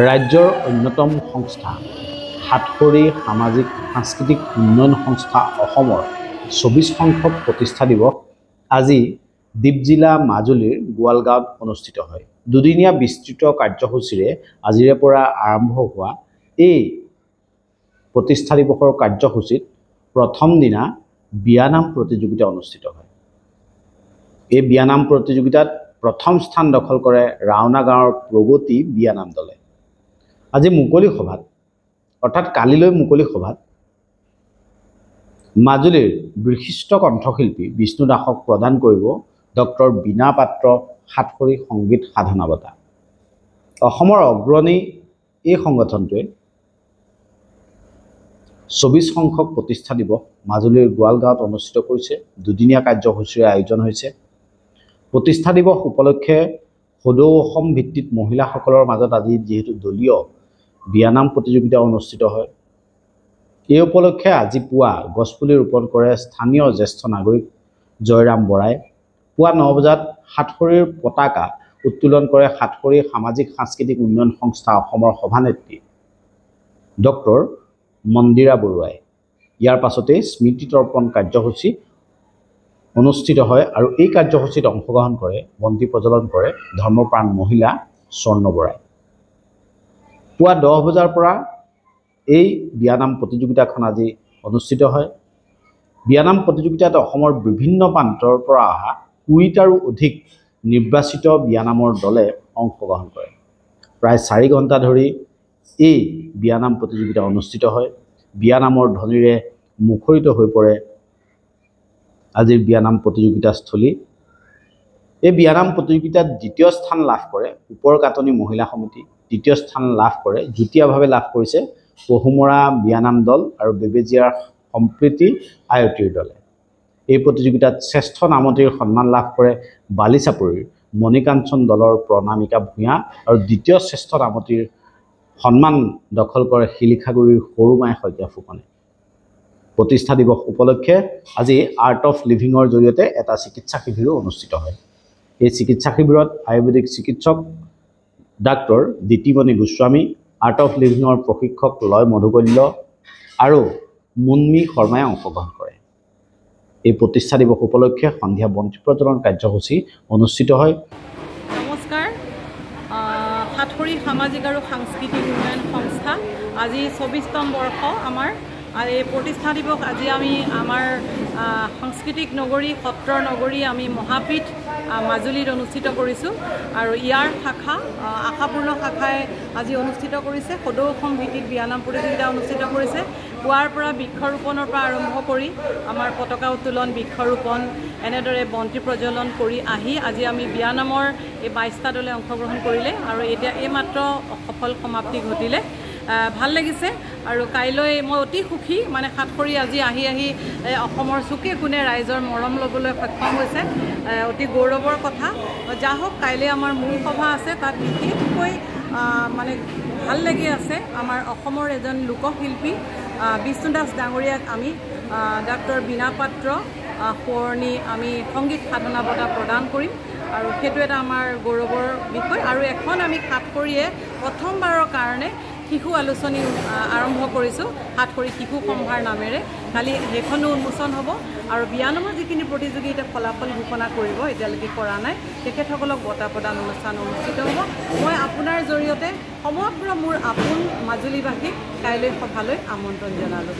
ৰাজ্যৰ অন্যতম সংস্থা সাতসৰী সামাজিক সাংস্কৃতিক উন্নয়ন সংস্থা অসমৰ ২৪ সংখ্যক প্ৰতিষ্ঠা দিৱস আজি দ্বীপ জিলা মাজুলীৰ গোৱালগাঁৱত অনুষ্ঠিত হয়। দুদিনীয়া বিস্তৃত কাৰ্যসূচীৰে আজিৰে পৰা আৰম্ভ হোৱা এই প্ৰতিষ্ঠা দিৱসৰ কাৰ্যসূচীত প্ৰথম দিনা বিয়ানাম প্ৰতিযোগিতা অনুষ্ঠিত হয়। এই বিয়ানাম প্ৰতিযোগিতাত প্ৰথম স্থান দখল কৰে ৰাওনা গাঁৱৰ প্ৰগতি বিয়ানাম দলে। আজি মুকলি সভাত অৰ্থাৎ কালিলৈ মুকলি সভাত মাজুলীৰ বিশিষ্ট কণ্ঠশিল্পী বিষ্ণু দাসক প্ৰদান কৰিব ডক্টৰ বীণা পাত্ৰ সাতসৰী সংগীত সাধনা বঁটা। অসমৰ অগ্ৰণী এই সংগঠনটোৱে ২৪ সংখ্যক প্ৰতিষ্ঠা দিৱস মাজুলীৰ গোৱালগাঁৱত অনুষ্ঠিত কৰিছে। দুদিনীয়া কাৰ্যসূচীৰে আয়োজন হৈছে। প্ৰতিষ্ঠা দিৱস উপলক্ষে সদৌ অসম ভিত্তিত মহিলাসকলৰ মাজত আজি যিহেতু দলীয় বিয়ানাম প্ৰতিযোগিতা অনুষ্ঠিত হয়, এই উপলক্ষে আজি পুৱা গছপুলি ৰোপণ কৰে স্থানীয় জ্যেষ্ঠ নাগৰিক জয়ৰাম বৰাই। পুৱা ৯ বজাত সাতসৰীৰ পতাকা উত্তোলন কৰে সাতসৰী সামাজিক সাংস্কৃতিক উন্নয়ন সংস্থা অসমৰ সভানেত্ৰী ডক্টৰ মন্দিৰা বৰুৱাই। ইয়াৰ পাছতেই স্মৃতি তৰ্পণ কাৰ্যসূচী অনুষ্ঠিত হয় আৰু এই কাৰ্যসূচীত অংশগ্ৰহণ কৰে বন্তি প্ৰজ্বলন কৰে ধৰ্মপ্ৰাণ মহিলা স্বৰ্ণ বৰাই। পুৱা ১০ বজাৰ পৰা এই বিয়ানাম প্ৰতিযোগিতাখন আজি অনুষ্ঠিত হয়। বিয়ানাম প্ৰতিযোগিতাত অসমৰ বিভিন্ন প্ৰান্তৰ পৰা অহা ২০টাৰো অধিক নিৰ্বাচিত বিয়ানামৰ দলে অংশগ্ৰহণ কৰে। প্ৰায় ৪ ঘণ্টা ধৰি এই বিয়ানাম প্ৰতিযোগিতা অনুষ্ঠিত হয়। বিয়ানামৰ ধ্বনিৰে মুখৰিত হৈ পৰে আজিৰ বিয়ানাম প্ৰতিযোগিতাস্থলী। এই বিয়ানাম প্ৰতিযোগিতাত দ্বিতীয় স্থান লাভ কৰে ওপৰ কাটনি মহিলা সমিতি। তৃতীয় স্থান লাভ কৰে যুটীয়াভাৱে লাভ কৰিছে পহুমৰা বিয়ানাম দল আৰু বেবেজীয়াৰ সম্প্ৰীতি আয়তীৰ দলে। এই প্ৰতিযোগিতাত শ্ৰেষ্ঠ নামতিৰ সন্মান লাভ কৰে বালিচাপৰিৰ মণিকাঞ্চন দলৰ প্ৰণামিকা ভূঞা আৰু দ্বিতীয় শ্ৰেষ্ঠ নামতিৰ সন্মান দখল কৰে শিলিখাগুৰিৰ সৰুমাই শইকীয়া ফুকনে। প্ৰতিষ্ঠা দিৱস উপলক্ষে আজি আৰ্ট অফ লিভিঙৰ জৰিয়তে এটা চিকিৎসা শিবিৰো অনুষ্ঠিত হয়। এই চিকিৎসা শিবিৰত আয়ুৰ্বেদিক চিকিৎসক doctor Ditimoni Goswami, art of লিভিঙৰ প্ৰশিক্ষক লয় মধুকল্য আৰু মুন্মী শৰ্মাই অংশগ্ৰহণ কৰে। এই প্ৰতিষ্ঠা দিৱস উপলক্ষে সন্ধিয়া বন্তি প্ৰজ্বলন কাৰ্যসূচী অনুষ্ঠিত হয়। নমস্কাৰ। সাতসৰী সামাজিক আৰু সাংস্কৃতিক উন্নয়ন সংস্থা আজি ২৪তম বৰ্ষ আমাৰ আৰু এই প্ৰতিষ্ঠা দিৱস আজি আমি আমাৰ সাংস্কৃতিক নগৰী সত্ৰৰ নগৰী আমি মহাপীঠ মাজুলীত অনুষ্ঠিত কৰিছোঁ আৰু ইয়াৰ শাখা আশাপূৰ্ণ শাখাই আজি অনুষ্ঠিত কৰিছে। সদৌ অসম ভিত্তিত বিয়ানাম প্ৰতিযোগিতা অনুষ্ঠিত কৰিছে। পুৱাৰ পৰা বৃক্ষৰোপণৰ পৰা আৰম্ভ কৰি আমাৰ পতাকা উত্তোলন বৃক্ষৰোপণ এনেদৰে বন্তি প্ৰজ্বলন কৰি আহি আজি আমি বিয়ানামৰ এই ২২টা দলে অংশগ্ৰহণ কৰিলে আৰু এতিয়া এইমাত্ৰ সফল সমাপ্তি ঘটিলে। ভাল লাগিছে আৰু কাইলৈ মই অতি সুখী মানে সাতসৰী আজি আহি অসমৰ চুকে কোণে ৰাইজৰ মৰম ল'বলৈ সক্ষম হৈছে। অতি গৌৰৱৰ কথা। যা হওক কাইলৈ আমাৰ মূল সভা আছে, তাত বিশেষকৈ মানে ভাল লাগি আছে আমাৰ অসমৰ এজন লোকশিল্পী বিষ্ণু দাস ডাঙৰীয়াক আমি ডক্টৰ বীণা পাত্ৰ সোঁৱৰণী আমি সংগীত সাধনা বঁটা প্ৰদান কৰিম আৰু সেইটো এটা আমাৰ গৌৰৱৰ বিষয়। আৰু এখন আমি সাতসৰীয়ে প্ৰথমবাৰৰ কাৰণে শিশু আলোচনী আৰম্ভ কৰিছোঁ সাতসৰী শিশু সম্ভাৰ নামেৰে। কালি সেইখনো উন্মোচন হ'ব আৰু বিয়ানামৰ যিখিনি প্ৰতিযোগী এতিয়া ফলাফল ঘোষণা কৰিব এতিয়ালৈকে কৰা নাই তেখেতসকলক বঁটা প্ৰদান অনুষ্ঠান অনুষ্ঠিত হ'ব। মই আপোনাৰ জৰিয়তে সমগ্ৰ মোৰ আপোন মাজুলীবাসীক কাইলৈ সভালৈ আমন্ত্ৰণ জনালোঁ।